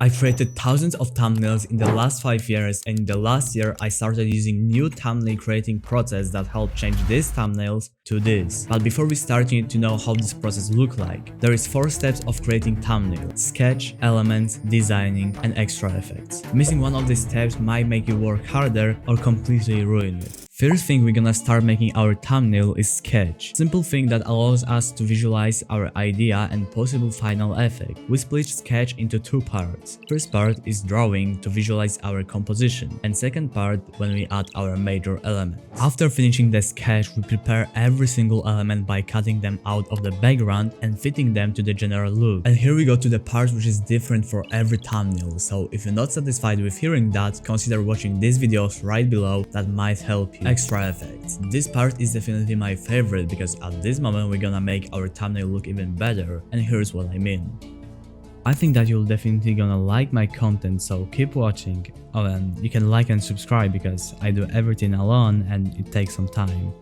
I've created thousands of thumbnails in the last 5 years, and in the last year I started using new thumbnail creating process that helped change these thumbnails to this. But before we start, you need to know how this process look like. There is 4 steps of creating thumbnail: sketch, elements, designing, and extra effects. Missing one of these steps might make you work harder or completely ruin it. First thing we're gonna start making our thumbnail is sketch. Simple thing that allows us to visualize our idea and possible final effect. We split sketch into 2 parts. First part is drawing to visualize our composition, and second part when we add our major element. After finishing the sketch, we prepare every single element by cutting them out of the background and fitting them to the general look. And here we go to the part which is different for every thumbnail, so if you're not satisfied with hearing that, consider watching these videos right below that might help you. Extra effects. This part is definitely my favorite because at this moment we're gonna make our thumbnail look even better, and here's what I mean. I think that you'll definitely gonna like my content, so keep watching. Oh, and you can like and subscribe because I do everything alone and it takes some time.